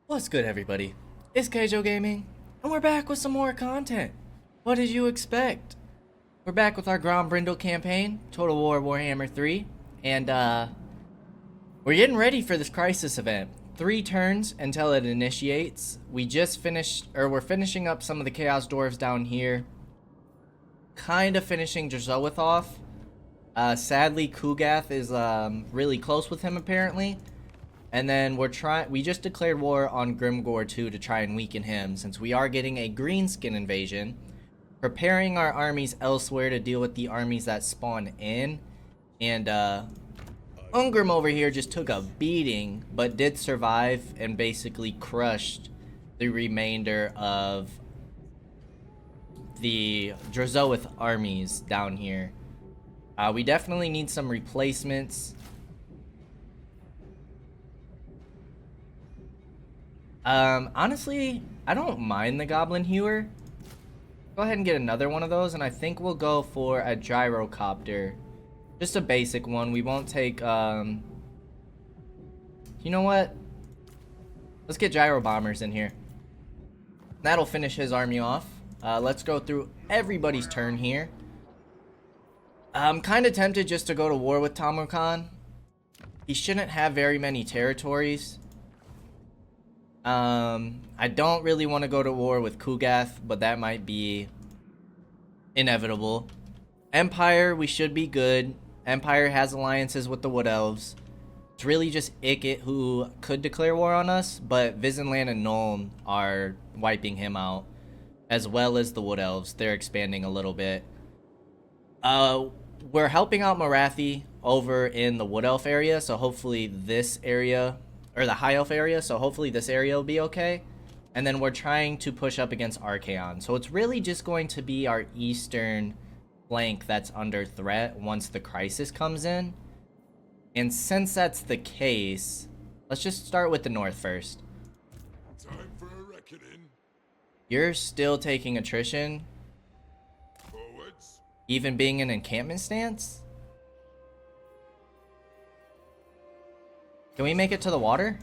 What's good, everybody? It's Kaige-O Gaming, and we're back with some more content. What did you expect? We're back with our Grombrindal campaign, Total War Warhammer 3, and we're getting ready for this crisis event. 3 turns until it initiates. We're finishing up some of the Chaos Dwarves down here. Kind of finishing Drazowith off. Sadly, Kugath is really close with him apparently. And then we just declared war on Grimgor too to try and weaken him, since we are getting a greenskin invasion. Preparing our armies elsewhere to deal with the armies that spawn in. And Ungrim over here just took a beating, but did survive and basically crushed the remainder of the Drazowith armies down here. We definitely need some replacements. Honestly, I don't mind the Goblin Hewer. Go ahead and get another one of those, and I think we'll go for a gyrocopter. Just a basic one. We won't take, you know what? Let's get gyro bombers in here. That'll finish his army off. Let's go through everybody's turn here. I'm kind of tempted just to go to war with Tamukan. He shouldn't have very many territories. I don't really want to go to war with Kugath, but that might be inevitable. Empire, we should be good. Empire has alliances with the Wood Elves. It's really just Ikit who could declare war on us, but Visenland and Nuln are wiping him out, as well as the Wood Elves. They're expanding a little bit. We're helping out Marathi over in the Wood Elf area, so hopefully this area, or the High Elf area, so hopefully this area will be okay. And then we're trying to push up against Archaon. So it's really just going to be our eastern flank that's under threat once the crisis comes in. And since that's the case, let's just start with the north first. Time for a reckoning. You're still taking attrition, Forwards. even being in encampment stance? Can we make it to the water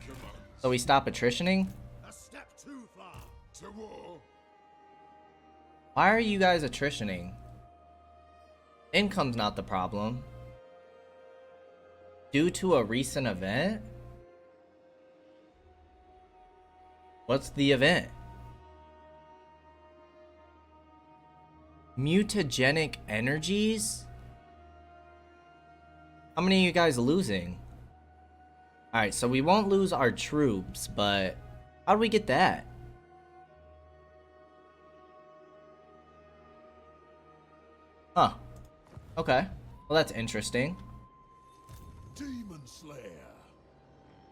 so we stop attritioning? A step too far. To war. Why are you guys attritioning? Income's not the problem. Due to a recent event? What's the event? Mutagenic energies? How many are you guys losing? Alright, so we won't lose our troops, but how do we get that? Huh. Okay. Well, that's interesting. Demon Slayer.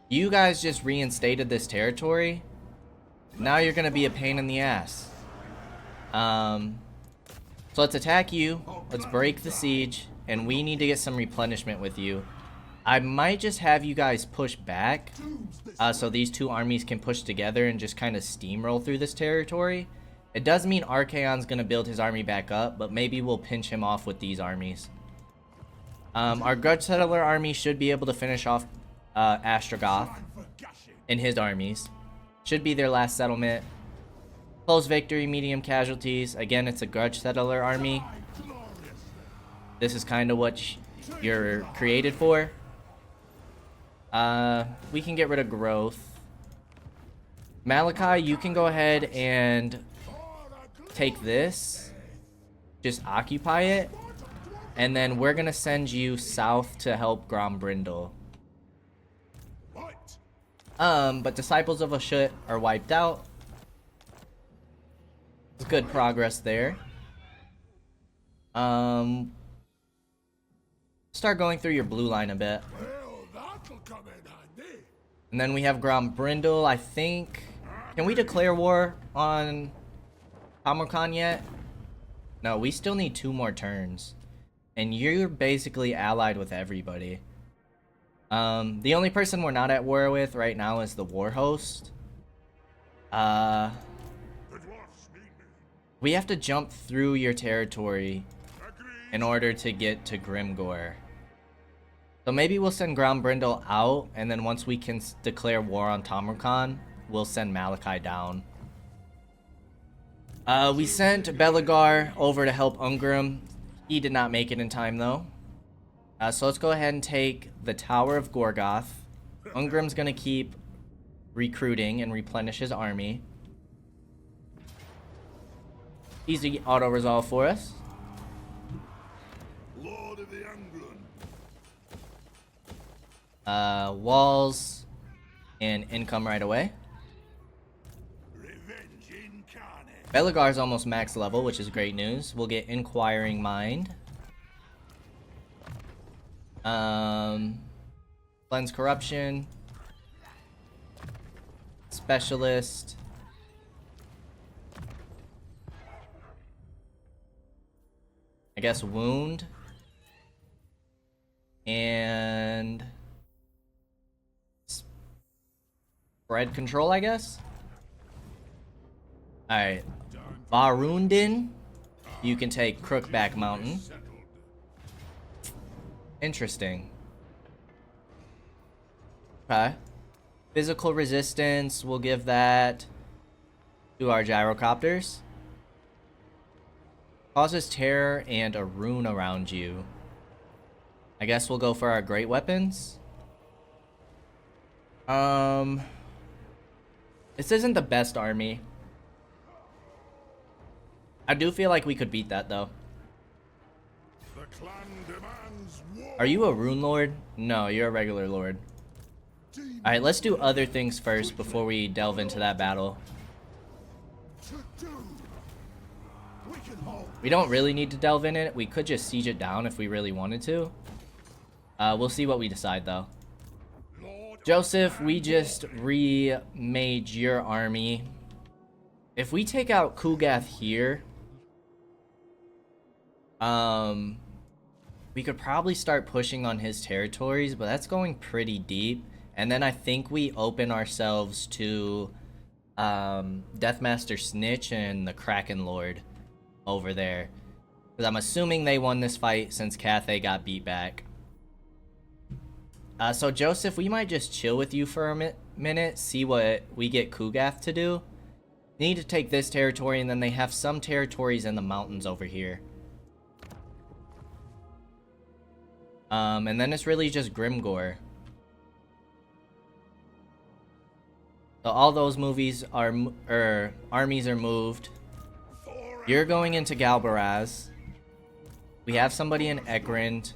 You guys just reinstated this territory. Now you're gonna be a pain in the ass. So let's attack you. Let's break the siege, and we need to get some replenishment with you. I might just have you guys push back, so these two armies can push together and just kind of steamroll through this territory. It does mean Archaon's gonna build his army back up, but maybe we'll pinch him off with these armies. Our Grudge Settler army should be able to finish off Astrogoth and his armies. Should be their last settlement. Close victory, medium casualties. Again, it's a Grudge Settler army. This is kind of what you're created for. We can get rid of growth. Malachi, you can go ahead and take this. Just occupy it. And then we're gonna send you south to help Grombrindal. But Disciples of Ashut are wiped out. It's good progress there. Start going through your blue line a bit. Well, that'll come in handy. And then we have Grombrindal, I think. Can we declare war on Tamukan yet? No, we still need 2 more turns. And you're basically allied with everybody. The only person we're not at war with right now is the war host. The dwarfs need me. We have to jump through your territory Agreed. in order to get to Grimgor. So maybe we'll send Grombrindal out, and then once we can declare war on Tamukan, we'll send Malachi down. We sent Belagar over to help Ungrim. He did not make it in time, though. So let's go ahead and take the Tower of Gorgoth. Ungrim's gonna keep recruiting and replenish his army. Easy auto-resolve for us. Lord of the Anglin. Walls and income right away. Revenge incarnate. Belagar's almost max level, which is great news. We'll get Inquiring Mind. Cleanse Corruption. Specialist. I guess Wound. And spread control, I guess. Alright. Varundin. You can take Crookback Mountain. Interesting. Okay. Physical resistance, we'll give that to our gyrocopters. Causes terror and a rune around you. I guess we'll go for our great weapons. This isn't the best army. I do feel like we could beat that though. The clan demands war. Are you a rune lord? No, you're a regular lord. Alright, let's do other things first before we delve into that battle. We can hold. We don't really need to delve in it. We could just siege it down if we really wanted to. We'll see what we decide though. Joseph, we just remade your army. If we take out Kugath here, we could probably start pushing on his territories, but that's going pretty deep. And then I think we open ourselves to Deathmaster Snitch and the Kraken Lord over there. Because I'm assuming they won this fight since Cathay got beat back. So Joseph, we might just chill with you for a minute, see what we get Kugath to do. They need to take this territory, and then they have some territories in the mountains over here. And then it's really just Grimgor. So all those movies are, armies are moved. You're going into Galbaraz. We have somebody in Ekrend.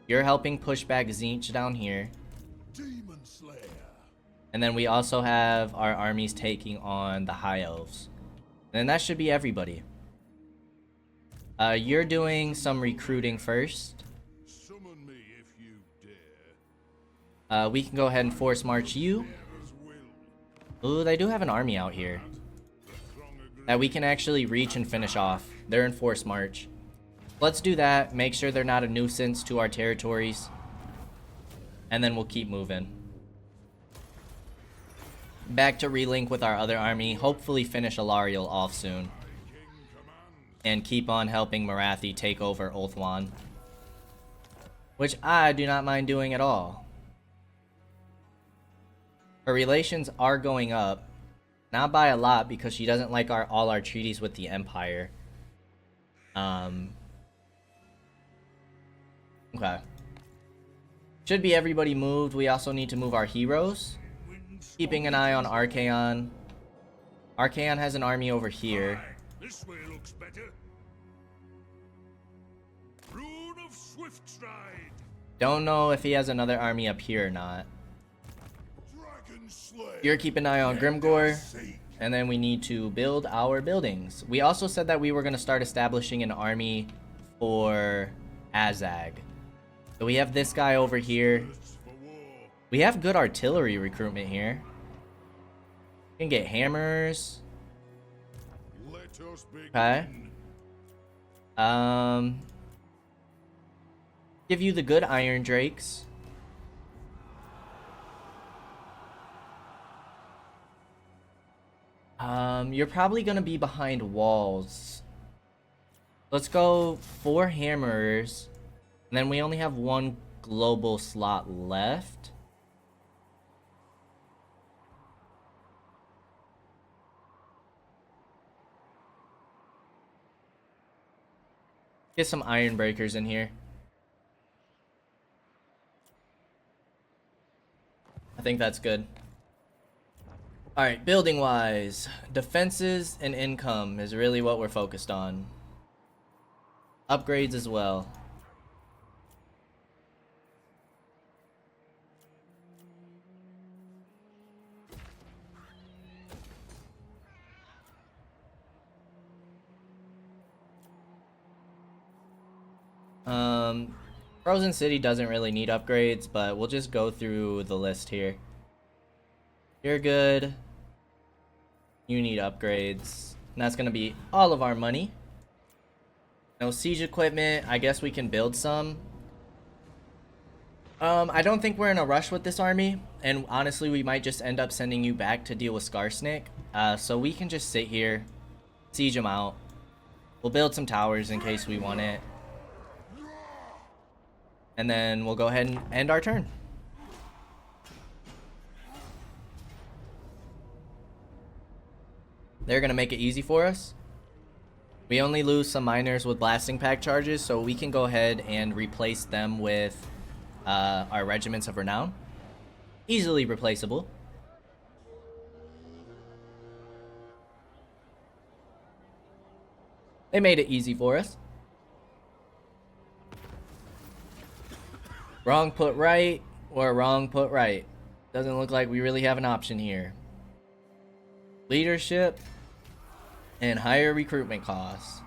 You're helping push back Tzeentch down here. Demon Slayer. And then we also have our armies taking on the High Elves. And then that should be everybody. You're doing some recruiting first. Summon me if you dare. We can go ahead and force march you. Bearers will. Ooh, they do have an army out here The throng agree. that we can actually reach and finish off. They're in force march. Let's do that. Make sure they're not a nuisance to our territories. And then we'll keep moving. Back to relink with our other army. Hopefully finish Alariel off soon. King commands. And keep on helping Marathi take over Ulthuan. Which I do not mind doing at all. Her relations are going up. Not by a lot, because she doesn't like all our treaties with the Empire. Okay. Should be everybody moved. We also need to move our heroes. Keeping an eye on Archaon. Archaon has an army over here. This way looks better. Rune of Swift Stride. Don't know if he has another army up here or not. Dragon Slayer. You're keeping an eye on Grimgor. And then we need to build our buildings. We also said that we were going to start establishing an army for Azag. So we have this guy over here. For war. We have good artillery recruitment here. We can get hammers. Let us begin. Okay. Give you the good Iron Drakes. You're probably gonna be behind walls. Let's go 4 hammers. And then we only have 1 global slot left. Get some iron breakers in here. I think that's good. Alright, building wise, defenses and income is really what we're focused on. Upgrades as well. Frozen City doesn't really need upgrades, but we'll just go through the list here. You're good. You need upgrades. And that's gonna be all of our money. No siege equipment. I guess we can build some. I don't think we're in a rush with this army, and honestly, we might just end up sending you back to deal with Skarsnik. So we can just sit here, siege them out. We'll build some towers in case we want it. And then we'll go ahead and end our turn. They're gonna make it easy for us. We only lose some miners with blasting pack charges, so we can go ahead and replace them with our regiments of renown. Easily replaceable. They made it easy for us. Wrong put right, or wrong put right. Doesn't look like we really have an option here. Leadership and higher recruitment costs.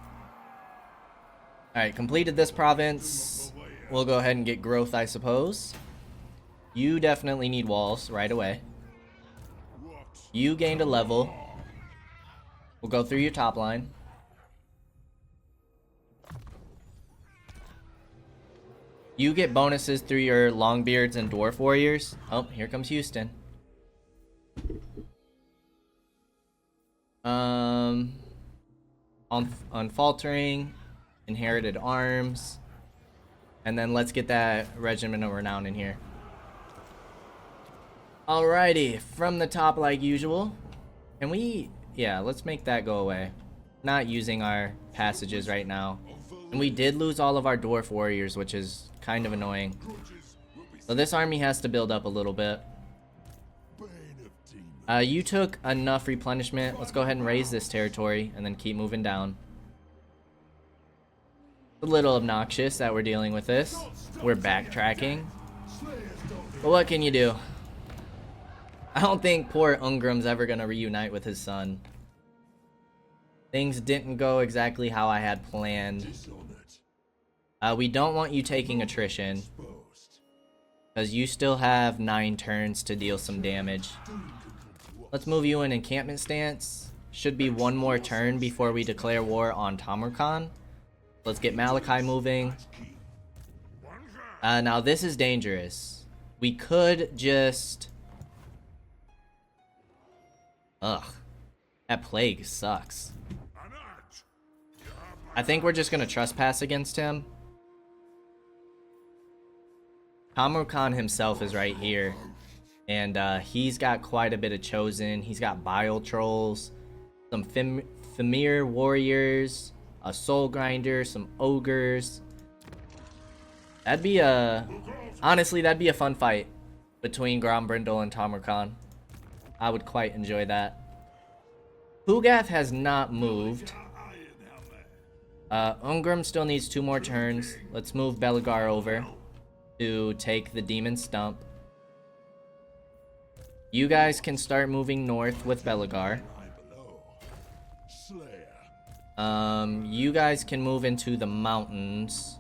Alright, completed this province. We'll go ahead and get growth, I suppose. You definitely need walls right away. You gained a level. We'll go through your top line. You get bonuses through your Longbeards and Dwarf Warriors. Oh, here comes Houston. Unfaltering, Inherited Arms, and then let's get that Regiment of Renown in here. Alrighty, from the top like usual. Can we, yeah, let's make that go away. Not using our passages right now. And we did lose all of our Dwarf Warriors, which is kind of annoying. So this army has to build up a little bit. You took enough replenishment. Let's go ahead and raise this territory and then keep moving down. A little obnoxious that we're dealing with this. We're backtracking. But what can you do? I don't think poor Ungrim's ever gonna reunite with his son. Things didn't go exactly how I had planned. We don't want you taking attrition, because you still have 9 turns to deal some damage. Let's move you in encampment stance. Should be one more turn before we declare war on Tamarkan. Let's get Malachi moving. Now this is dangerous. We could just... Ugh. That plague sucks. I think we're just gonna trespass against him. Tamarkan himself is right here. And he's got quite a bit of chosen. He's got bile trolls, some Femir warriors, a soul grinder, some ogres. That'd be a... Honestly, that'd be a fun fight between Grombrindal and Tamarkan. I would quite enjoy that. Pugath has not moved. Ungrim still needs 2 more turns. Let's move Belagar over to take the demon stump. You guys can start moving north with Belagar. You guys can move into the mountains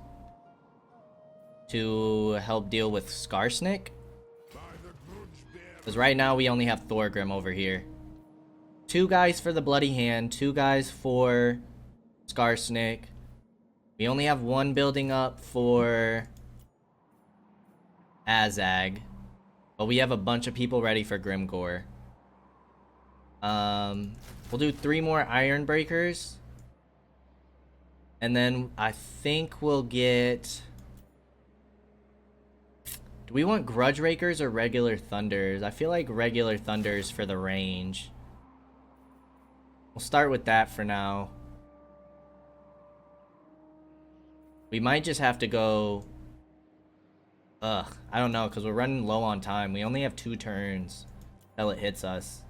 to help deal with Skarsnik. Because right now we only have Thorgrim over here. 2 guys for the Bloody Hand, 2 guys for Skarsnik. We only have 1 building up for Azag. But we have a bunch of people ready for Grimgore. We'll do 3 more Iron Breakers. And then I think we'll get... Do we want Grudge Rakers or regular Thunders? I feel like regular Thunders for the range. We'll start with that for now. We might just have to go... Ugh, I don't know, because we're running low on time. We only have 2 turns till it hits us.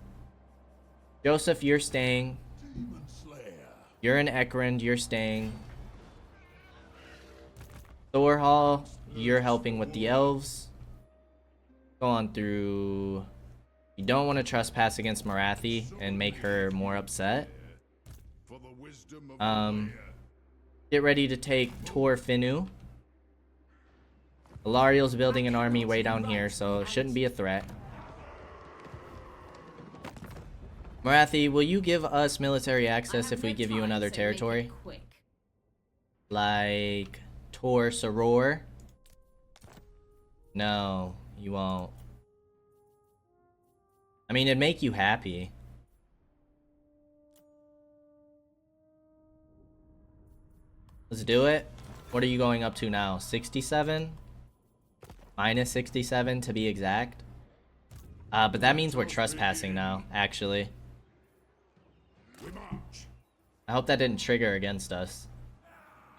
Joseph, you're staying. Demon Slayer. You're in Ekrund, you're staying. Thorhall, you're helping with the elves. Go on through... You don't want to trespass against Marathi and make her more upset. For the wisdom of the player. Get ready to take Tor Finu. Ilariel's building an army way down here, so it shouldn't be a threat. Marathi, will you give us military access if we give you another territory? Like Tor Soror? No, you won't. I mean, it'd make you happy. Let's do it. What are you going up to now? 67? Minus 67 to be exact. But that means we're trespassing now, actually. I hope that didn't trigger against us.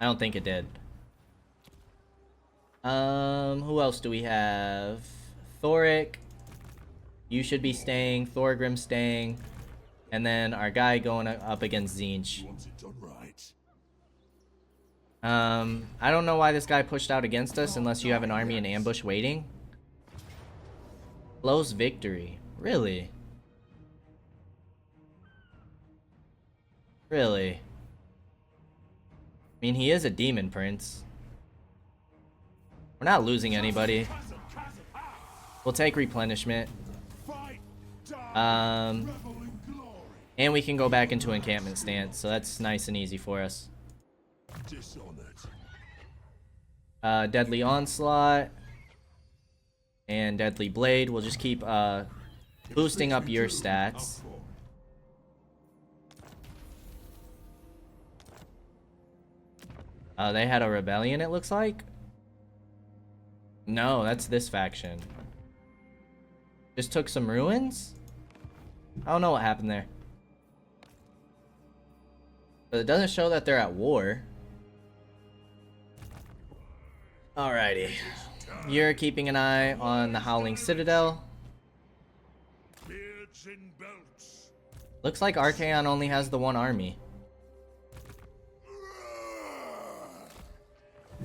I don't think it did. Who else do we have? Thoric. You should be staying. Thorgrim staying. And then our guy going up against Zinch. I don't know why this guy pushed out against us unless you have an army in ambush waiting. Close victory. Really? Really? I mean, he is a demon prince. We're not losing anybody. We'll take replenishment. And we can go back into encampment stance, so that's nice and easy for us. Deadly Onslaught and Deadly Blade. We'll just keep boosting up your stats. They had a rebellion, it looks like. No, that's this faction. Just took some ruins? I don't know what happened there. But it doesn't show that they're at war. Alrighty. You're keeping an eye on the Howling Citadel. Beards and belts. Looks like Archaon only has the 1 army.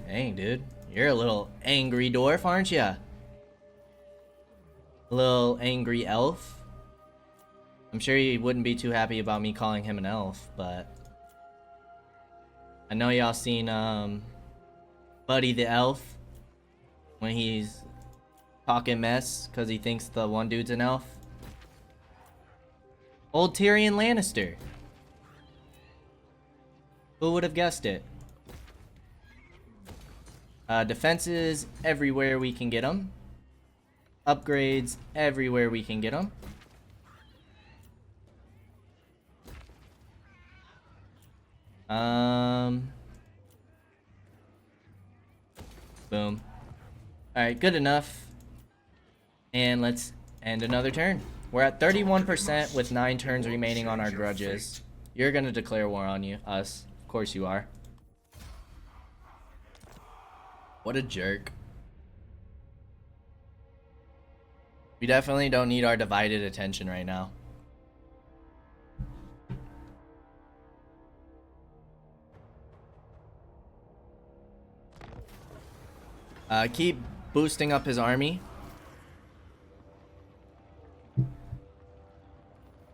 Dang, dude. You're a little angry dwarf, aren't ya? A little angry elf. I'm sure he wouldn't be too happy about me calling him an elf, but... I know y'all seen, Buddy the Elf when he's talking mess because he thinks the one dude's an elf. Old Tyrion Lannister. Who would have guessed it? Defenses everywhere we can get them. Upgrades everywhere we can get them. Boom. Alright, good enough. And let's end another turn. We're at 31% with 9 turns remaining on our grudges. You're gonna declare war on us. Of course you are. What a jerk. We definitely don't need our divided attention right now. Keep boosting up his army.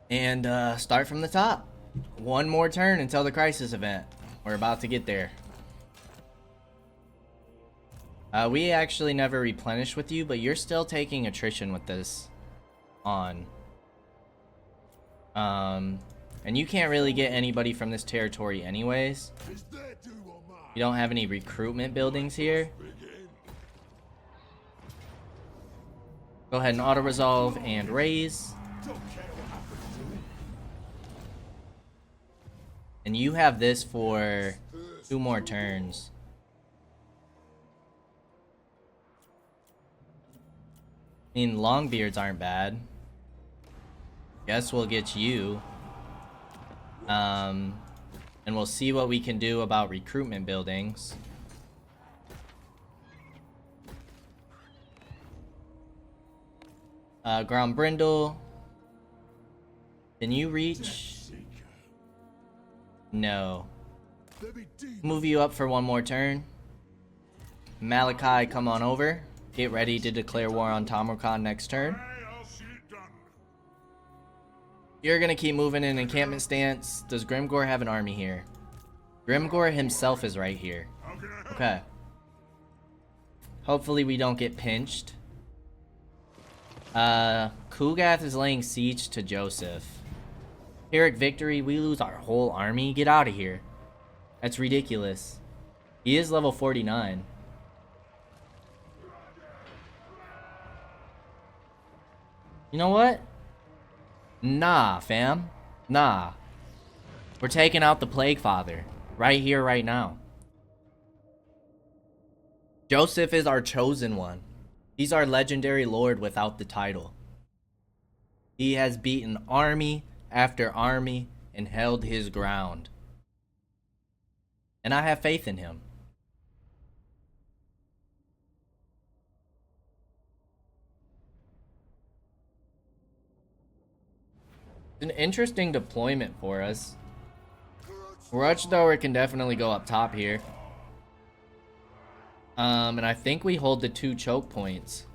And start from the top. 1 more turn until the crisis event. We're about to get there. We actually never replenished with you, but you're still taking attrition with this on. And you can't really get anybody from this territory anyways. You don't have any recruitment buildings here. Go ahead and auto-resolve and raise. And you have this for 2 more turns. I mean, Longbeards aren't bad. Guess we'll get you. And we'll see what we can do about recruitment buildings. Grombrindal. Can you reach? No. Move you up for one more turn. Malachi, come on over. Get ready to declare war on Tomokon next turn. You're gonna keep moving in encampment stance. Does Grimgor have an army here? Grimgor himself is right here. Okay. Hopefully we don't get pinched. Kugath is laying siege to Joseph. Pyrrhic victory, we lose our whole army? Get out of here. That's ridiculous. He is level 49. You know what? Nah, fam. Nah. We're taking out the Plague Father. Right here, right now. Joseph is our chosen one. He's our legendary lord without the title. He has beaten army after army and held his ground. And I have faith in him. It's an interesting deployment for us. Grudge Thrower can definitely go up top here. And I think we hold the 2 choke points.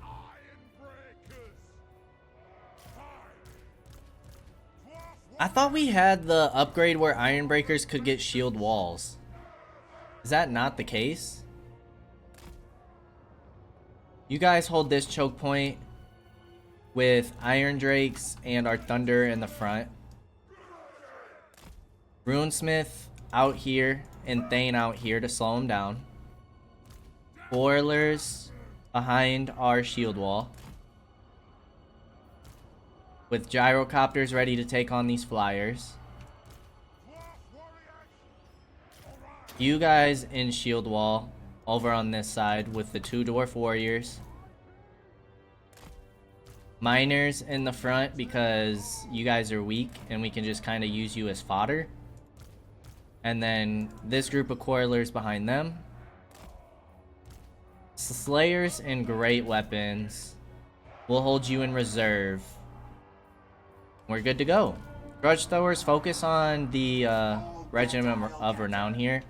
I thought we had the upgrade where Iron Breakers could get shield walls. Is that not the case? You guys hold this choke point with Iron Drakes and our Thunder in the front. Runesmith out here and Thane out here to slow him down. Boilers behind our shield wall. With gyrocopters ready to take on these flyers. You guys in shield wall over on this side with the 2 dwarf warriors. Miners in the front because you guys are weak and we can just kind of use you as fodder. And then this group of coilers behind them. Slayers and great weapons. We'll hold you in reserve. We're good to go. Grudge Throwers, focus on the Regiment of Renown here.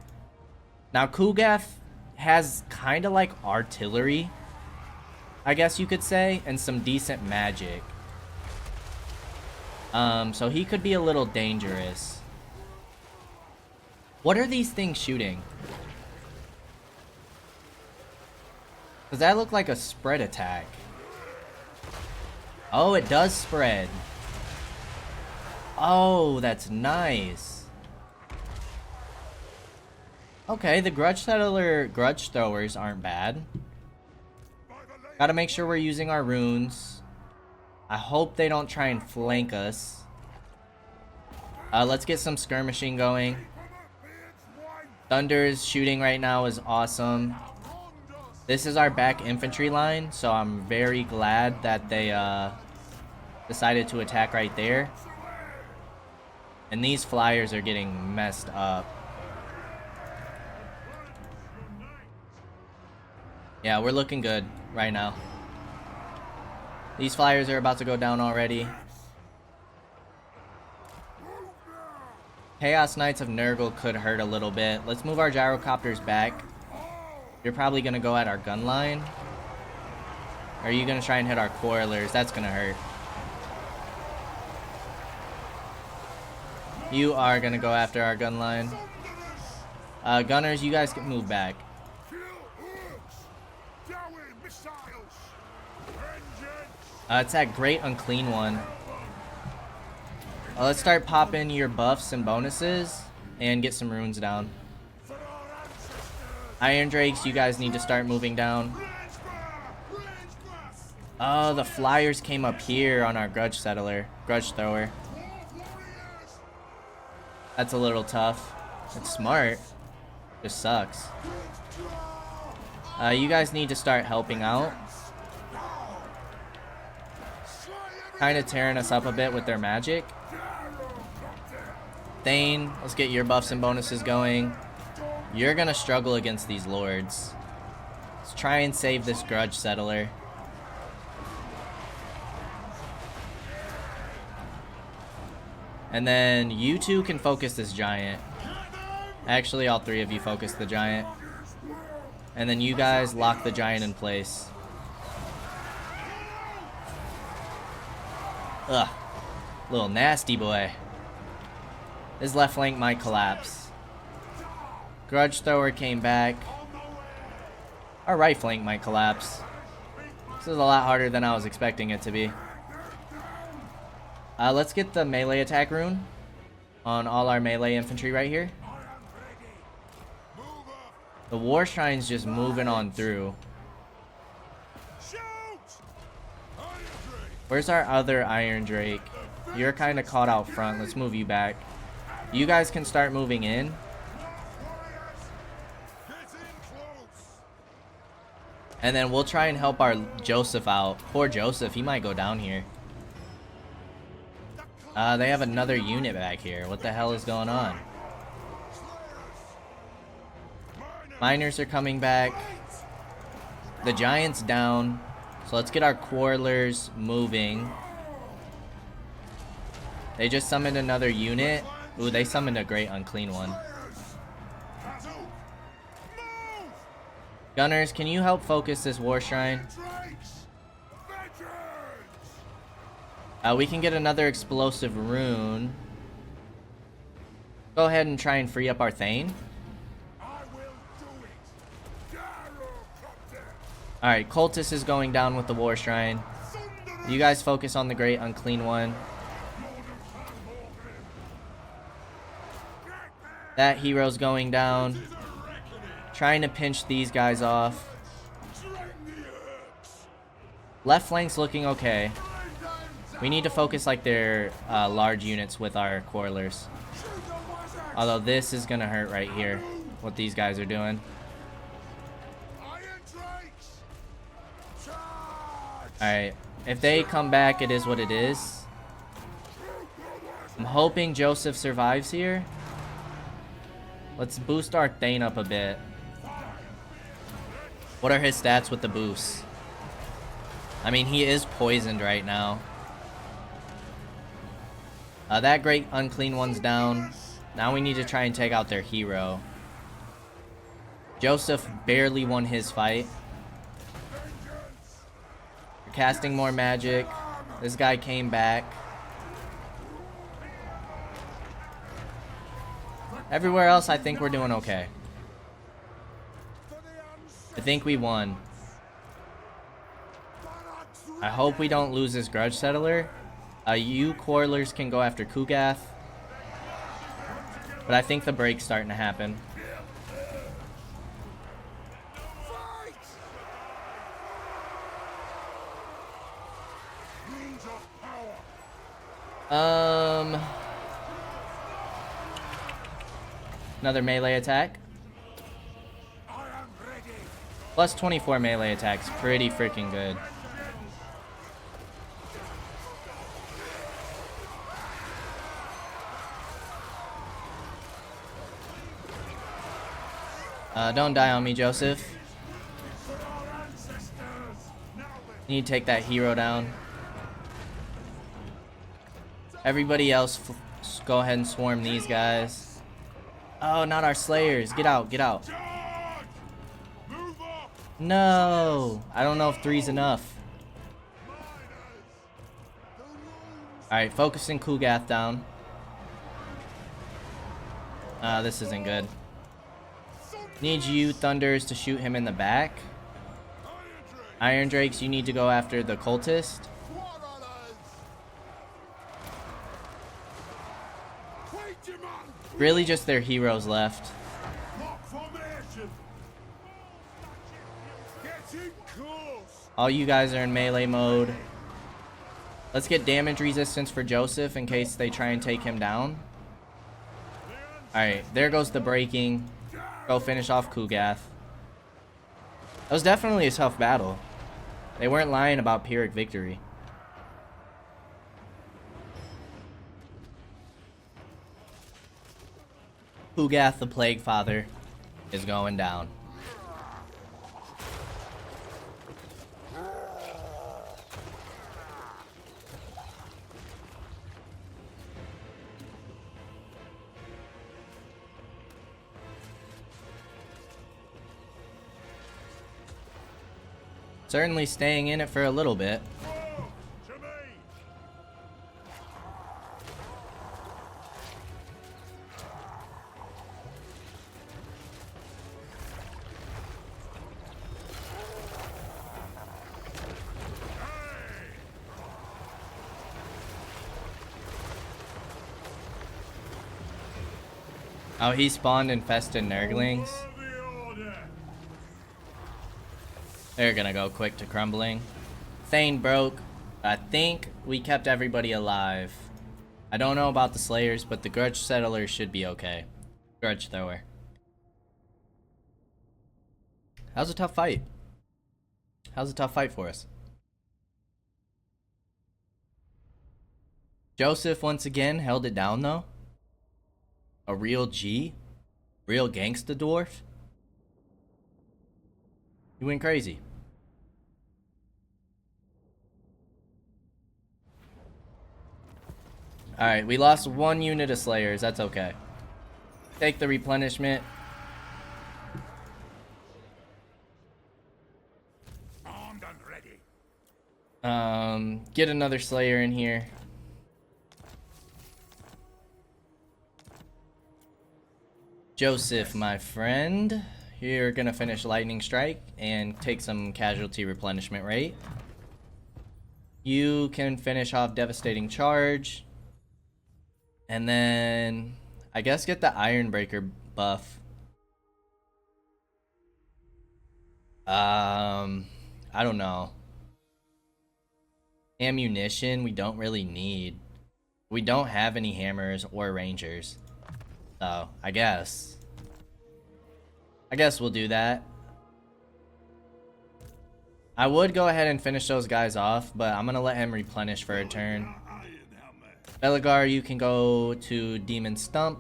Now, Kugath has kind of like artillery, I guess you could say, and some decent magic. So he could be a little dangerous. What are these things shooting? Does that look like a spread attack? Oh, it does spread. Oh, that's nice. Okay, the Grudge Throwers aren't bad. Gotta make sure we're using our runes. I hope they don't try and flank us. Let's get some skirmishing going. Thunder's shooting right now is awesome. This is our back infantry line, so I'm very glad that they decided to attack right there. And these flyers are getting messed up. Yeah, we're looking good right now. These flyers are about to go down already. Chaos Knights of Nurgle could hurt a little bit. Let's move our gyrocopters back. You're probably going to go at our gun line. Or are you going to try and hit our coilers? That's going to hurt. You are going to go after our gun line. Gunners, you guys can move back. It's that great unclean one. Let's start popping your buffs and bonuses and get some runes down. Iron Drakes, you guys need to start moving down. Oh, the flyers came up here on our Grudge Thrower. That's a little tough. It's smart. Just sucks. You guys need to start helping out. Kind of tearing us up a bit with their magic. Thane, let's get your buffs and bonuses going. You're gonna struggle against these lords. Let's try and save this Grudge Settler. And then you two can focus this giant. Actually, all three of you focus the giant. And then you guys lock the giant in place. Ugh. Little nasty boy. His left flank might collapse. Grudge thrower came back. Our right flank might collapse. This is a lot harder than I was expecting it to be. Let's get the melee attack rune on all our melee infantry right here. The war shrine's just moving on through. Where's our other Iron Drake? You're kind of caught out front. Let's move you back. You guys can start moving in. And then we'll try and help our Joseph out. Poor Joseph, he might go down here. They have another unit back here. What the hell is going on? Miners are coming back. The giant's down. So let's get our quarrelers moving. They just summoned another unit. Ooh, they summoned a great unclean one. Gunners, can you help focus this war shrine? We can get another explosive rune. Go ahead and try and free up our Thane. Alright, Cultist is going down with the war shrine. You guys focus on the great unclean one. That hero's going down. Trying to pinch these guys off. Left flank's looking okay. We need to focus like their large units with our quarrelers. Although this is gonna hurt right here, what these guys are doing. Alright, if they come back, it is what it is. I'm hoping Joseph survives here. Let's boost our Thane up a bit. What are his stats with the boost? I mean, he is poisoned right now. That great unclean one's down. Now we need to try and take out their hero. Joseph barely won his fight. We're casting more magic. This guy came back. Everywhere else, I think we're doing okay. I think we won. I hope we don't lose this grudge settler. You quarrelers can go after Kugath. But I think the break's starting to happen. Another melee attack. Plus 24 melee attacks. Pretty freaking good. Don't die on me, Joseph. You need to take that hero down. Everybody else, go ahead and swarm these guys. Oh, not our slayers. Get out, get out. No! I don't know if 3's enough. Alright, focusing Kugath down. This isn't good. Need you, Thunders, to shoot him in the back. Iron Drakes, you need to go after the cultist. Really just their heroes left. All you guys are in melee mode. Let's get damage resistance for Joseph in case they try and take him down. Alright, there goes the breaking. Go finish off Kugath. That was definitely a tough battle. They weren't lying about Pyrrhic victory. Kugath the Plague Father is going down. Certainly staying in it for a little bit. To me! Oh, he spawned infested Nurglings. For the order! They're gonna go quick to crumbling. Thane broke. I think we kept everybody alive. I don't know about the Slayers, but the Grudge Settlers should be okay. Grudge Thrower. How's a tough fight? How's a tough fight for us? Joseph once again held it down though. A real G? Real gangsta dwarf? He went crazy. Alright, we lost 1 unit of Slayers. That's okay. Take the replenishment. Armed and ready. Get another Slayer in here. Joseph, my friend, you're gonna finish Lightning Strike and take some casualty replenishment rate. You can finish off Devastating Charge. And then, I guess get the Ironbreaker buff. I don't know. Ammunition, we don't really need. We don't have any hammers or rangers. So, I guess we'll do that. I would go ahead and finish those guys off, but I'm gonna let him replenish for a turn. Belagar, you can go to Demon Stump.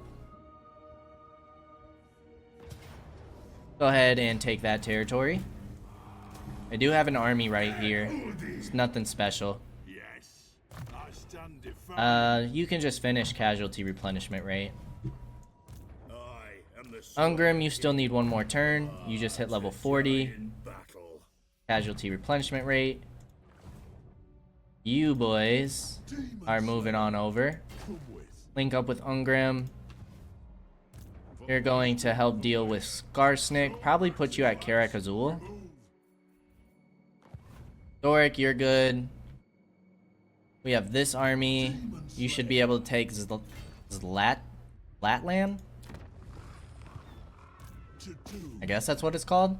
Go ahead and take that territory. I do have an army right here. It's nothing special. Yes, I stand defiant. You can just finish casualty replenishment rate. I am the Ungrim, you still need 1 more turn. You just hit level 40. in battle. Casualty replenishment rate. You boys are moving on over. Come with. Link up with Ungrim. You're going to help deal with Skarsnik. Probably put you at Karak Azul. Doric, you're good. We have this army. You should be able to take Latland? I guess that's what it's called.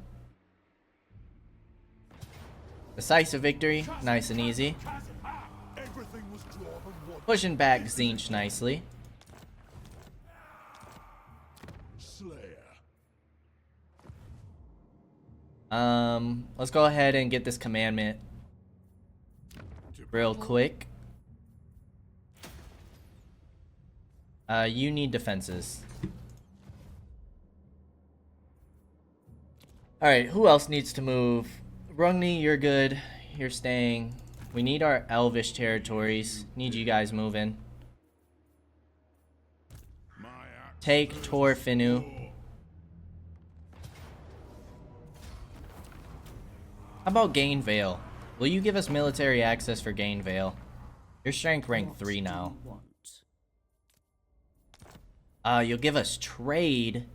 Decisive victory. Nice and easy. Everything was drawn on one Pushing back Zinch nicely. slayer. Let's go ahead and get this commandment real quick. You need defenses. Alright, who else needs to move? Rungni, you're good. You're staying. We need our Elvish territories. Need you guys moving. My axe Take Tor Finu. How about Gain Vale? Will you give us military access for Gain Vale? Your strength rank 3 now. You'll give us trade.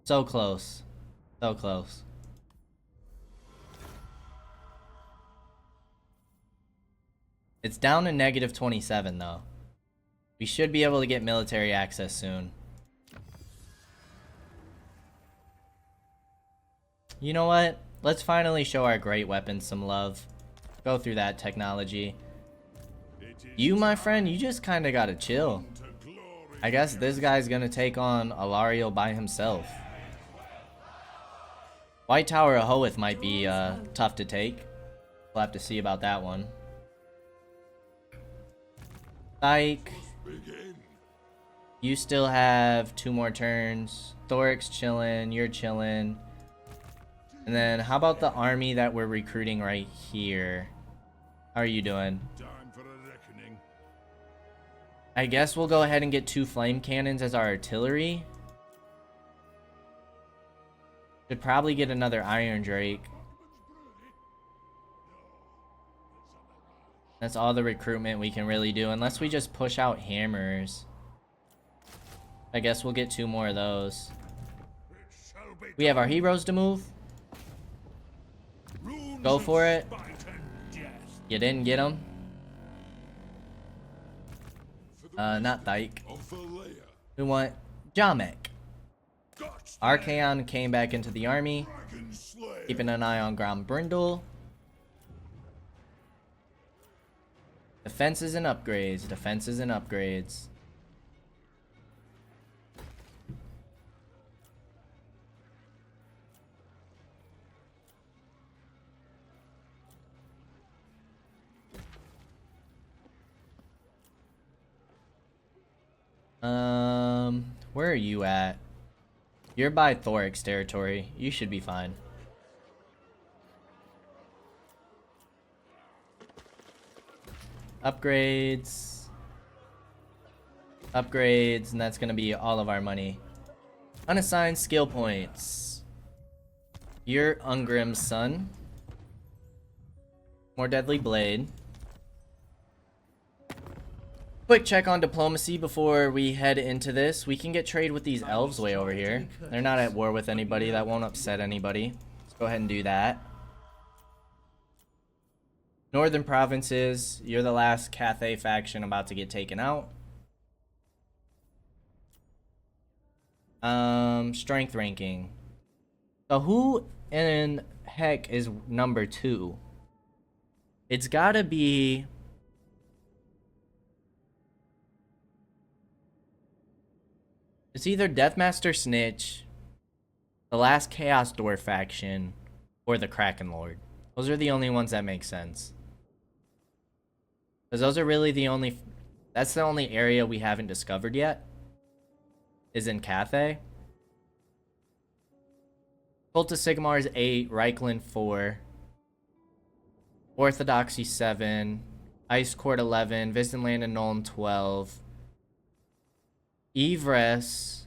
So close. So close. It's down to negative 27 though. We should be able to get military access soon. You know what? Let's finally show our great weapons some love. Go through that technology. You, my friend, you just kind of gotta chill. to glory. I guess this guy's gonna take on Alariel by himself. White Tower of Hoeth might be tough to take. We'll have to see about that one. Psych. Begin. You still have 2 more turns. Thoric's chilling, you're chilling. And then how about the army that we're recruiting right here? How are you doing? Time for a reckoning. I guess we'll go ahead and get 2 flame cannons as our artillery. Should probably get another Iron Drake. That's all the recruitment we can really do, unless we just push out hammers. I guess we'll get 2 more of those. We have our heroes to move. Go for it. You didn't get them. Not Dyke. We want Jamek. Archaon came back into the army. Keeping an eye on Grombrindal. Defenses and upgrades. Defenses and upgrades. Where are you at? You're by Thoric's territory. You should be fine. Upgrades. Upgrades, and that's gonna be all of our money. Unassigned skill points. You're Ungrim's son. More deadly blade. Quick check on diplomacy before we head into this. We can get trade with these elves way over here. They're not at war with anybody. That won't upset anybody. Let's go ahead and do that. Northern provinces. You're the last Cathay faction about to get taken out. Strength ranking. So who in heck is number 2? It's gotta be... It's either Deathmaster Snitch, the last Chaos Door faction, or the Kraken Lord. Those are the only ones that make sense. Because those are really the only... That's the only area we haven't discovered yet. Is in Cathay. Cult of Sigmar is 8, Reichland 4. Orthodoxy 7. Ice Court 11. Visenland and Nuln 12. Ivres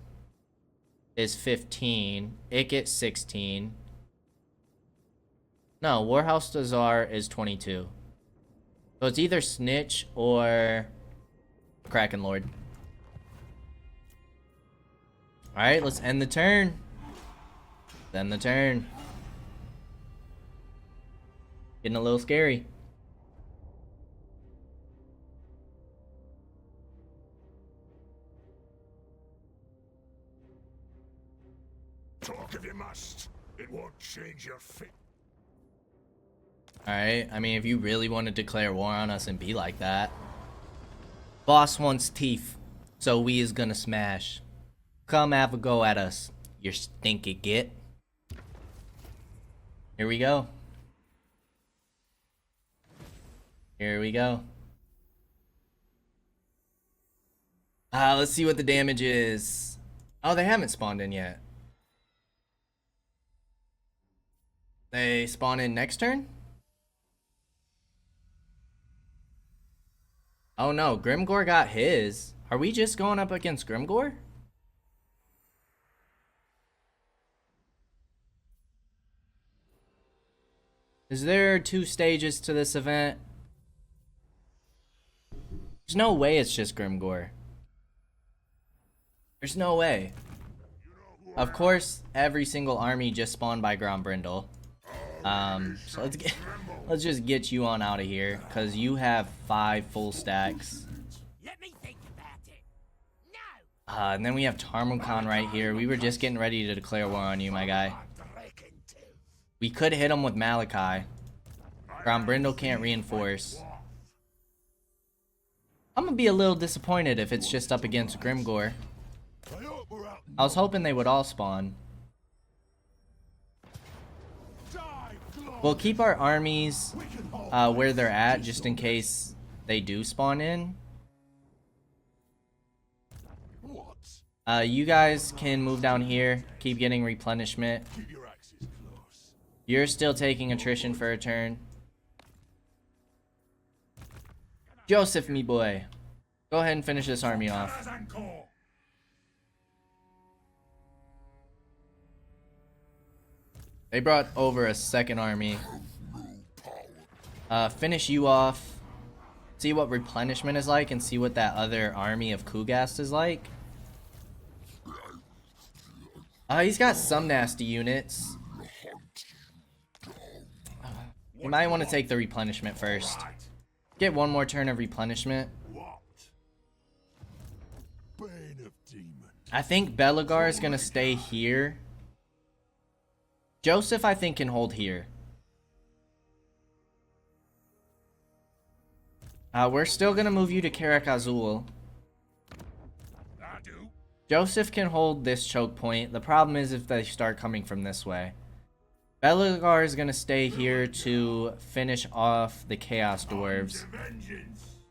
is 15. Ikit 16. No, Warhouse Dazar is 22. So it's either Snitch or Kraken Lord. Alright, let's end the turn. End the turn. Getting a little scary. Talk if you must. It won't change your fate. Alright, I mean, if you really want to declare war on us and be like that. Boss wants teeth, so we is gonna smash. Come have a go at us, you stinky git. Here we go. Here we go. Let's see what the damage is. Oh, they haven't spawned in yet. They spawn in next turn? Oh no, Grimgor got his. Are we just going up against Grimgor? Is there 2 stages to this event? There's no way it's just Grimgor. There's no way. Of course, every single army just spawned by Grombrindal. So let's just get you on out of here, cause you have 5 full stacks. Let me think about it. No. And then we have Tarmukan right here. We were just getting ready to declare war on you, my guy. We could hit him with Malachi. Grombrindal can't reinforce. I'm gonna be a little disappointed if it's just up against Grimgor. I was hoping they would all spawn. We'll keep our armies where they're at just in case they do spawn in. You guys can move down here, keep getting replenishment. You're still taking attrition for a turn. Joseph, me boy. Go ahead and finish this army off. They brought over a second army. Finish you off. see what replenishment is like and see what that other army of Kugast is like. He's got some nasty units. You might want to take the replenishment first. Get one more turn of replenishment. I think Belagar is going to stay here. Joseph, I think, can hold here. We're still going to move you to Karak Azul. Joseph can hold this choke point. The problem is if they start coming from this way. Belagar is going to stay here to finish off the Chaos Dwarves.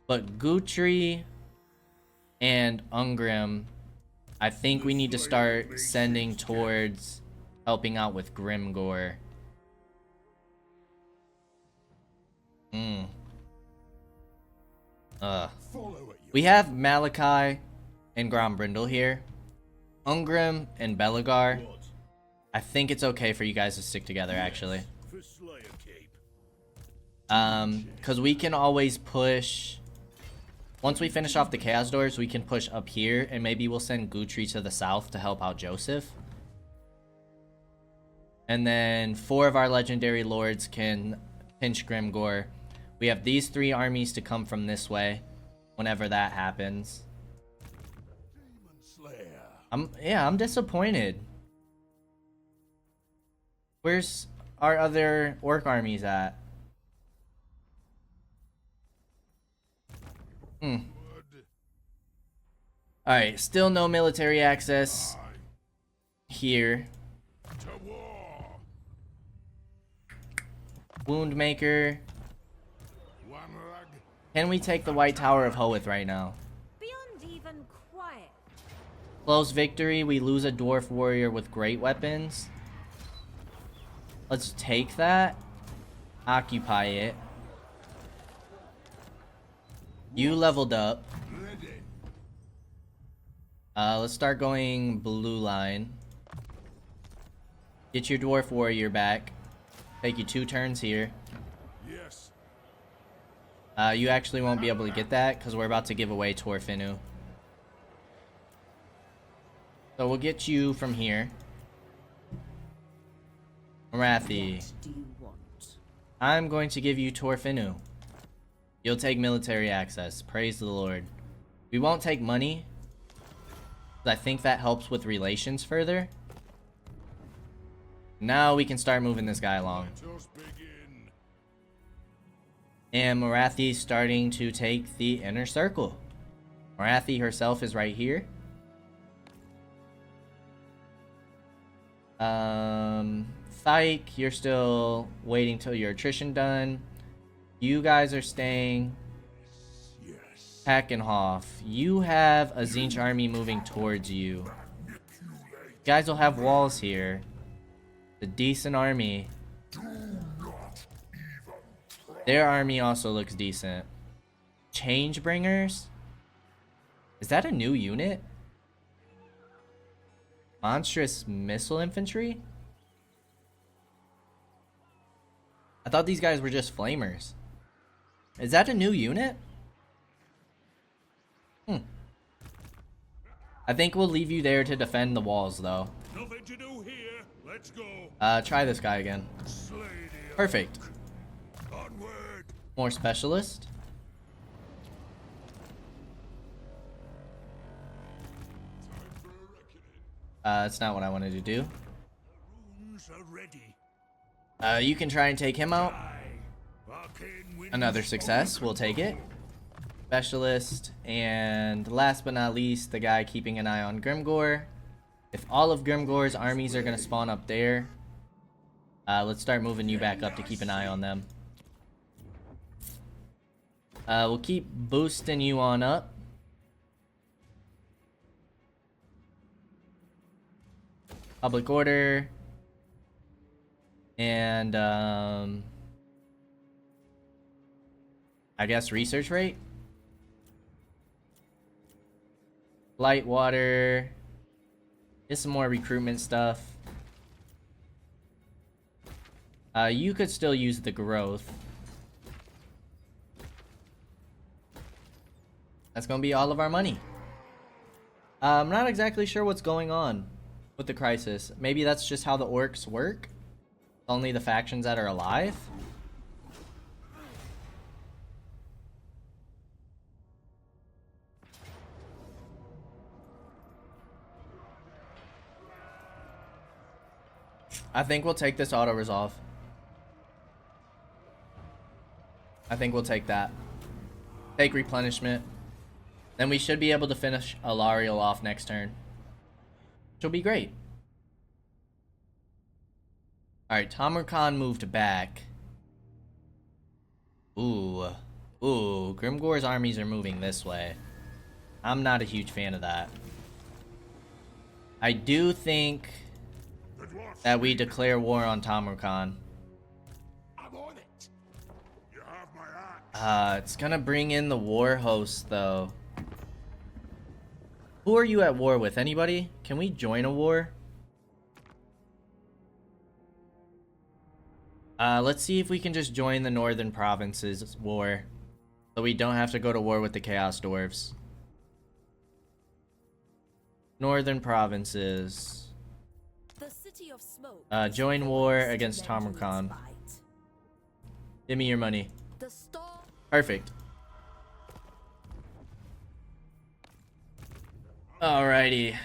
But Guthrie and Ungrim, I think we need to start sending towards helping out with Grimgore. We have Malachi and Grombrindal here. Ungrim and Belagar. I think it's okay for you guys to stick together, actually. Because we can always push... Once we finish off the Chaos Doors, we can push up here, and maybe we'll send Guthrie to the south to help out Joseph. And then 4 of our Legendary Lords can pinch Grimgore. We have these 3 armies to come from this way, whenever that happens. I'm disappointed. Where's our other orc armies at? Alright, still no military access here. Woundmaker. Can we take the White Tower of Hoeth right now? Beyond even quiet. Close victory. We lose a dwarf warrior with great weapons. Let's take that. Occupy it. You leveled up. Let's start going blue line. Get your dwarf warrior back. Take you 2 turns here. Yes. You actually won't be able to get that because we're about to give away Torfinu. So we'll get you from here. Marathi. What do you want? I'm going to give you Torfinu. You'll take military access. Praise the Lord. We won't take money. I think that helps with relations further. Now we can start moving this guy along. And Marathi's starting to take the inner circle. Marathi herself is right here. Thyke, you're still waiting till your attrition done. You guys are staying. Hackenhoff, you have a Zinch army moving towards you. You guys will have walls here. A decent army. Their army also looks decent. Changebringers? Is that a new unit? Monstrous Missile Infantry? I thought these guys were just flamers. Is that a new unit? I think we'll leave you there to defend the walls, though. Nothing to do here. Let's go. Try this guy again. Perfect. Onward. More specialist. It's not what I wanted to do. Runes are ready. You can try and take him out. Another success. We'll take it. Specialist. And last but not least, the guy keeping an eye on Grimgore. If all of Grimgore's armies are going to spawn up there, let's start moving you back up to keep an eye on them. We'll keep boosting you on up. Public order. And, I guess research rate. Light water. Get some more recruitment stuff. You could still use the growth. That's gonna be all of our money. I'm not exactly sure what's going on with the crisis. Maybe that's just how the orcs work. Only the factions that are alive. I think we'll take this auto resolve. I think we'll take that. Take replenishment. Then we should be able to finish Alariel off next turn. Which will be great. Alright, Tamarkan moved back. Ooh. Ooh, Grimgor's armies are moving this way. I'm not a huge fan of that. I do think that we declare war on Tamarkan. I'm on it. You have my axe. It's gonna bring in the war host, though. Who are you at war with? Anybody? Can we join a war? Let's see if we can just join the Northern Provinces war. So we don't have to go to war with the Chaos Dwarves. Northern Provinces. The city of smoke. Join war against Tamarkan. Give me your money. The storm. Perfect. Alrighty.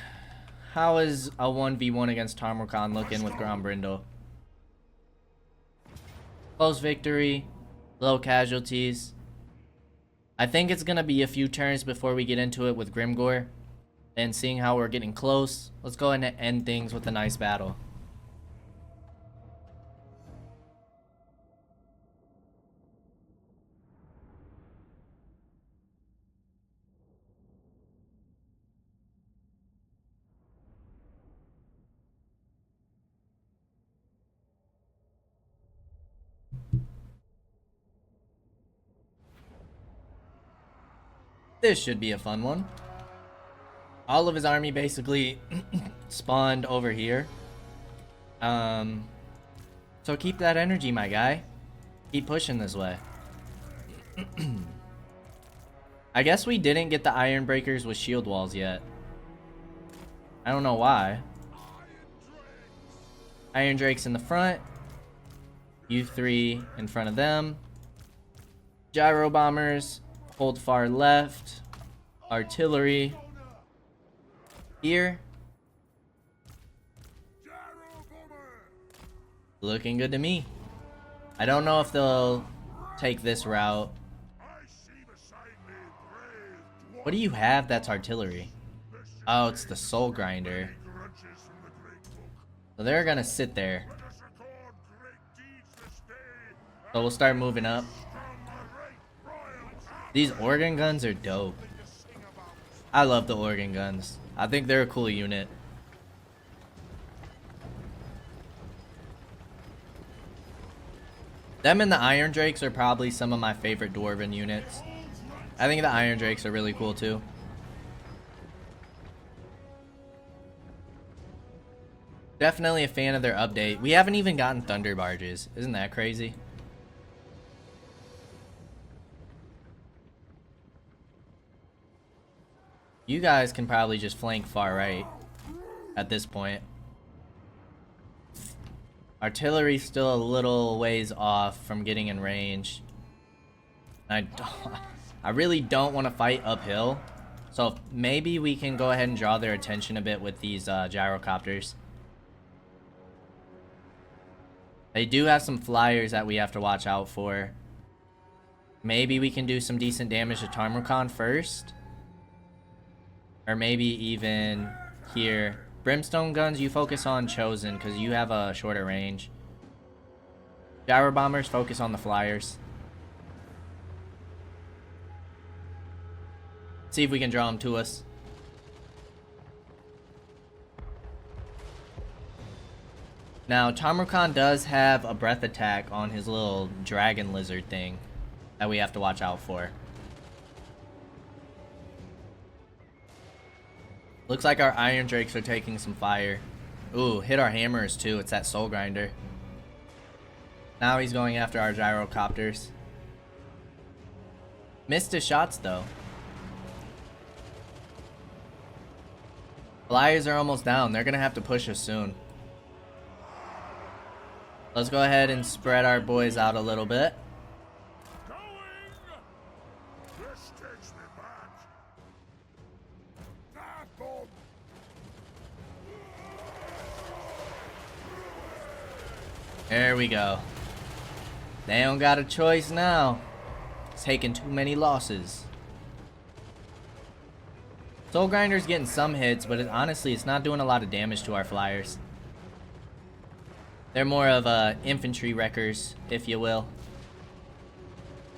How is a 1v1 against Tamarkan looking with Grombrindal? Close victory. Low casualties. I think it's gonna be a few turns before we get into it with Grimgor. And seeing how we're getting close, let's go ahead and end things with a nice battle. This should be a fun one. All of his army basically spawned over here. So keep that energy, my guy. Keep pushing this way. I guess we didn't get the Iron Breakers with shield walls yet. I don't know why. Iron Drakes in the front. You three in front of them. Gyro Bombers. Hold far left. Artillery. Here. Looking good to me. I don't know if they'll take this route. What do you have that's artillery? Oh, it's the Soul Grinder. So they're gonna sit there. So we'll start moving up. These organ guns are dope. I love the organ guns. I think they're a cool unit. Them and the Iron Drakes are probably some of my favorite Dwarven units. I think the Iron Drakes are really cool too. Definitely a fan of their update. We haven't even gotten Thunder Barges. Isn't that crazy? You guys can probably just flank far right at this point. Artillery's still a little ways off from getting in range. I really don't want to fight uphill. So maybe we can go ahead and draw their attention a bit with these gyrocopters. They do have some flyers that we have to watch out for. Maybe we can do some decent damage to Tamarkan first. Or maybe even here. Brimstone guns, you focus on Chosen because you have a shorter range. Gyro Bombers, focus on the flyers. See if we can draw them to us. Now, Tamarkan does have a breath attack on his little dragon lizard thing that we have to watch out for. Looks like our Iron Drakes are taking some fire. Ooh, hit our hammers too. It's that Soul Grinder. Now he's going after our gyrocopters. Missed his shots though. Flyers are almost down. They're gonna have to push us soon. Let's go ahead and spread our boys out a little bit. This takes me back. Ah, bomb. There we go. They don't got a choice now. It's taking too many losses. Soul Grinder's getting some hits, but honestly, it's not doing a lot of damage to our flyers. They're more of infantry wreckers, if you will.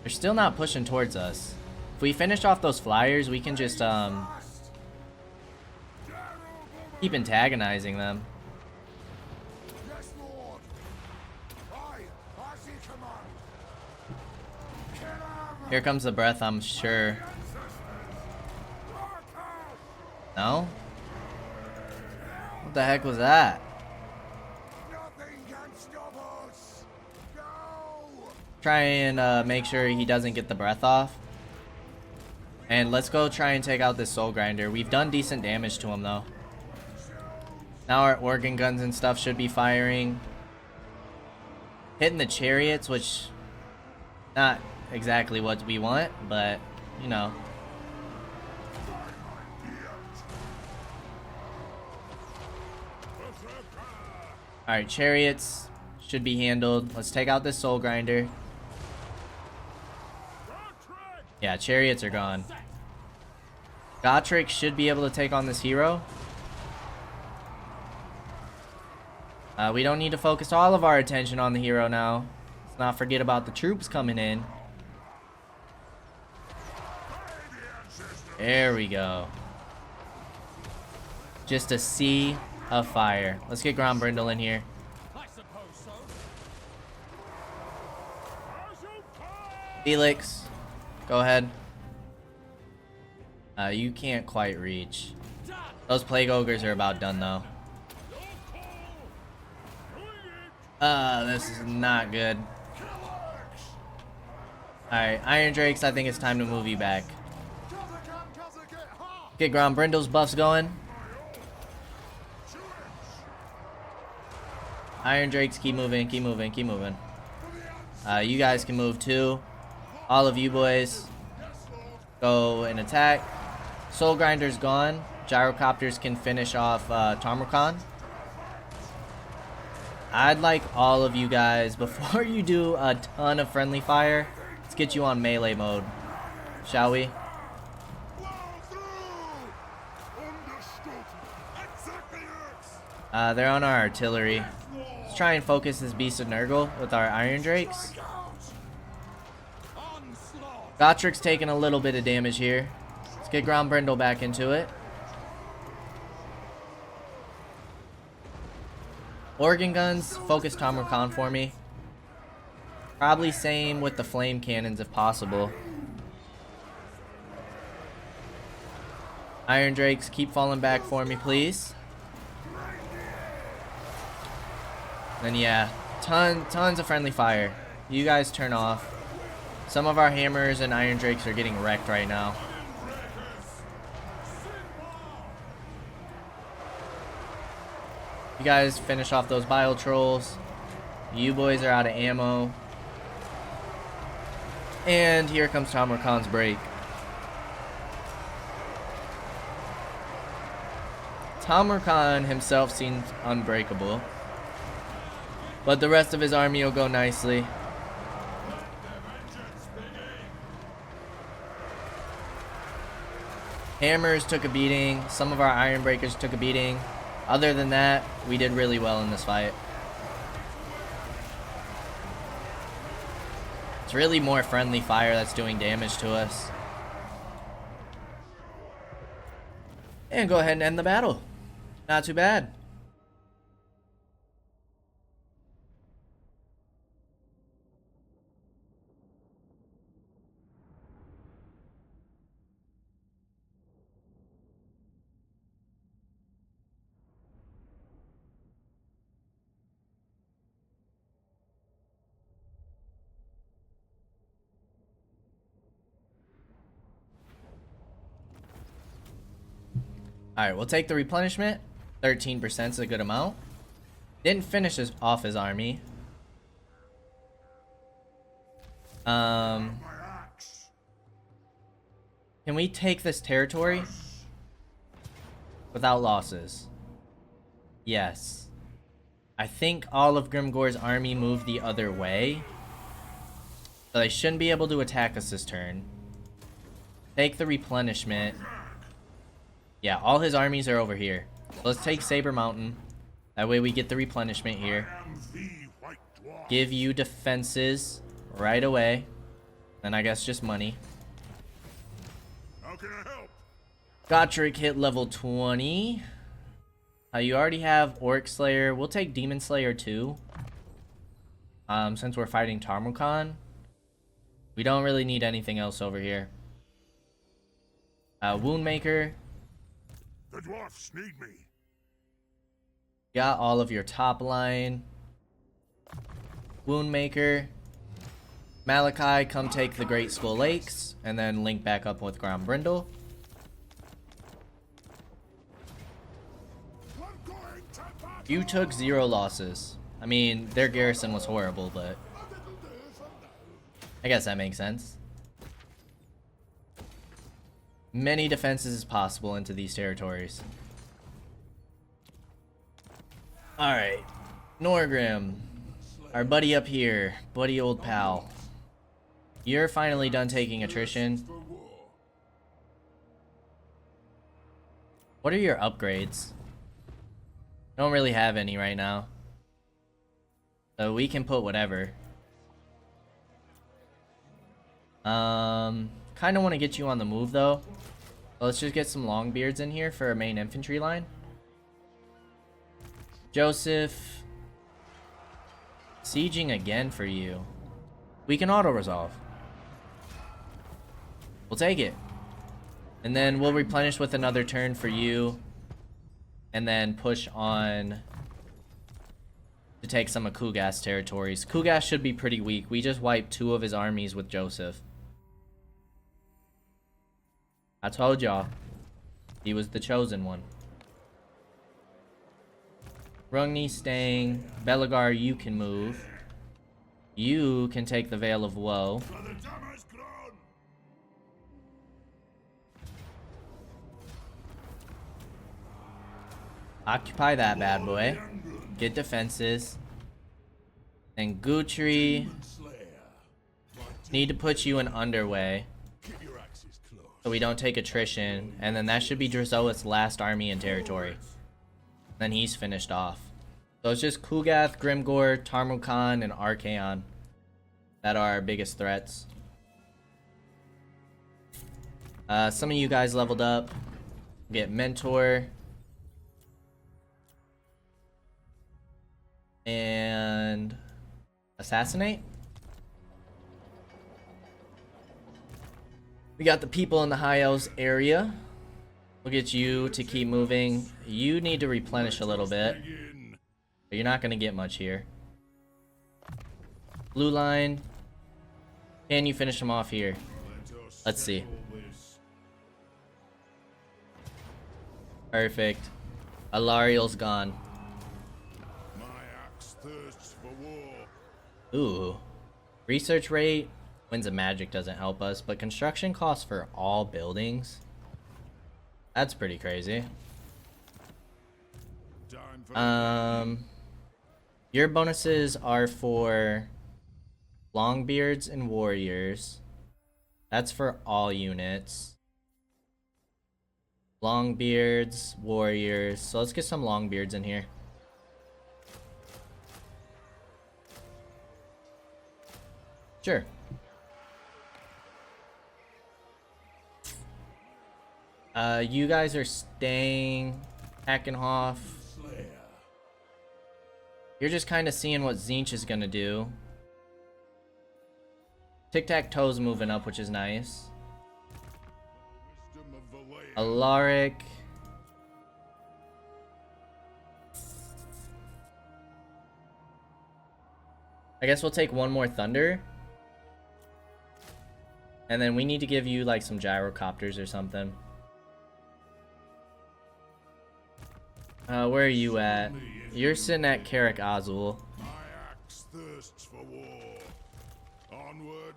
They're still not pushing towards us. If we finish off those flyers, we can just keep antagonizing them. Yes, Lord. Aye, as ye command. Kill him. Here comes the breath, I'm sure. No? What the heck was that? Nothing can stop us. Go. Try and make sure he doesn't get the breath off. And let's go try and take out this Soul Grinder. We've done decent damage to him though. Now our organ guns and stuff should be firing. Hitting the chariots, which not exactly what we want, but you know. Alright, chariots should be handled. Let's take out this Soul Grinder. Yeah, chariots are gone. Gotrek should be able to take on this hero. We don't need to focus all of our attention on the hero now. Let's not forget about the troops coming in. There we go. Just a sea of fire. Let's get Grombrindal in here. I suppose so. Felix, go ahead. You can't quite reach. Those plague ogres are about done though. This is not good. Alright, Iron Drakes, I think it's time to move you back. Get Grombrindal's buffs going. Iron Drakes, keep moving, keep moving, keep moving. You guys can move too. All of you boys, go and attack. Soul Grinder's gone. Gyrocopters can finish off Tamarkan. I'd like all of you guys, before you do a ton of friendly fire, let's get you on melee mode, shall we? They're on our artillery. Let's try and focus this Beast of Nurgle with our Iron Drakes. Gotrek's taking a little bit of damage here. Let's get Grombrindal back into it. Organ guns, focus Tamarkan for me. Probably same with the flame cannons if possible. Iron Drakes, keep falling back for me, please. Then yeah, tons of friendly fire. You guys turn off. Some of our hammers and Iron Drakes are getting wrecked right now. You guys finish off those Bile Trolls. You boys are out of ammo. And here comes Tamarkan's break. Tamarkan himself seems unbreakable, but the rest of his army will go nicely. Hammers took a beating. Some of our Iron Breakers took a beating. Other than that, we did really well in this fight. It's really more friendly fire that's doing damage to us. And go ahead and end the battle. Not too bad. Alright, we'll take the replenishment. 13% is a good amount. Didn't finish off his army. My axe. Can we take this territory without losses? Yes. I think all of Grimgor's army moved the other way. So they shouldn't be able to attack us this turn. Take the replenishment. Yeah, all his armies are over here. So let's take Saber Mountain. That way we get the replenishment here. I am the White Dwarf. Give you defenses right away. Then I guess just money. How can I help? Gotrek hit level 20. You already have Orc Slayer. We'll take Demon Slayer too. Since we're fighting Tarmokan. We don't really need anything else over here. Woundmaker. The dwarfs need me. Got all of your top line. Woundmaker. Malachi, come take the Great Skull Lakes. And then link back up with Grombrindal. I'm going to battle. You took 0 losses. I mean, their garrison was horrible, but I guess that makes sense. Many defenses is possible into these territories. Alright. Norgrim. Our buddy up here. Buddy old pal. You're finally done taking attrition. What are your upgrades? Don't really have any right now. So we can put whatever. Kind of want to get you on the move though. So let's just get some Longbeards in here for our main infantry line. Joseph. Sieging again for you. We can auto-resolve. We'll take it. And then we'll replenish with another turn for you. And then push on to take some of Kugas territories. Kugas should be pretty weak. We just wiped 2 of his armies with Joseph. I told y'all. He was the chosen one. Rungni staying. Belagar, you can move. You can take the Veil of Woe. For the Dammer's grown. Occupy that bad boy. Get defenses. Then Gutri. Slayer. Need to put you in Underway. Keep your axes close. So we don't take attrition. And then that should be Drazoa's last army in territory. Then he's finished off. So it's just Kugath, Grimgor, Tarmokan, and Archaon that are our biggest threats. Some of you guys leveled up. Get Mentor. And Assassinate. We got the people in the High Elves area. We'll get you to keep moving. You need to replenish a little bit. But you're not going to get much here. Blue line. Can you finish them off here? Let's see. Perfect. Alariel's gone. My axe thirsts for war. Ooh. Research rate. Winds of Magic doesn't help us, but construction costs for all buildings. That's pretty crazy. Time for Your bonuses are for Longbeards and Warriors. That's for all units. Longbeards, Warriors. So let's get some Longbeards in here. Sure. You guys are staying Hackenhoff. Slayer. You're just kind of seeing what Tzeentch is gonna do. Tic-Tac-Toe's moving up, which is nice. Wisdom of the land. Alaric. I guess we'll take one more Thunder. And then we need to give you like some gyrocopters or something. Where are you at? You're sitting at Karak Azul. My axe thirsts for war. Onward.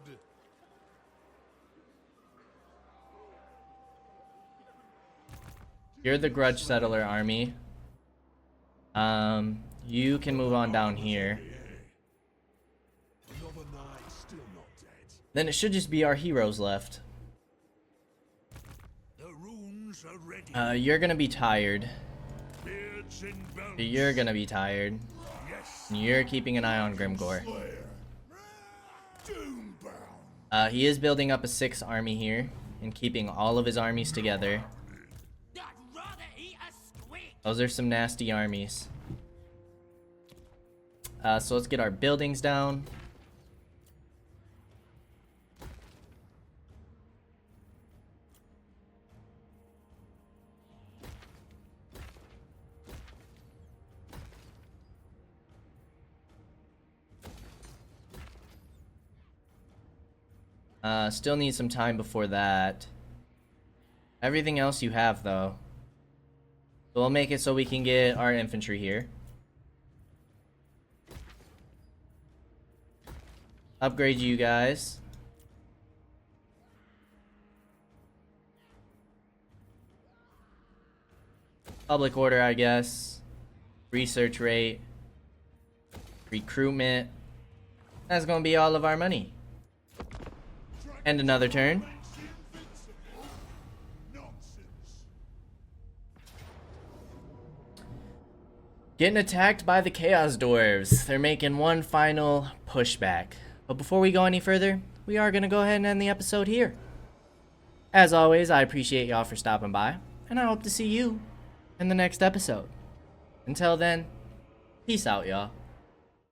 You're the Grudge Settler army. You can move on down here. Another knight still not dead. Then it should just be our heroes left. The runes are ready. You're gonna be tired. Beards and belts. You're gonna be tired. Yes. And you're keeping an eye on Grimgor. Slayer. Doombound. He is building up a 6th army here and keeping all of his armies together. I'd rather eat a squid. Those are some nasty armies. So let's get our buildings down. Still need some time before that. Everything else you have, though. So we'll make it so we can get our infantry here. Upgrade you guys. Public order, I guess. Research rate. Recruitment. That's gonna be all of our money. And another turn. Nonsense. Getting attacked by the Chaos Dwarves. They're making one final pushback. But before we go any further, we are going to go ahead and end the episode here. As always, I appreciate y'all for stopping by, and I hope to see you in the next episode. Until then, peace out, y'all.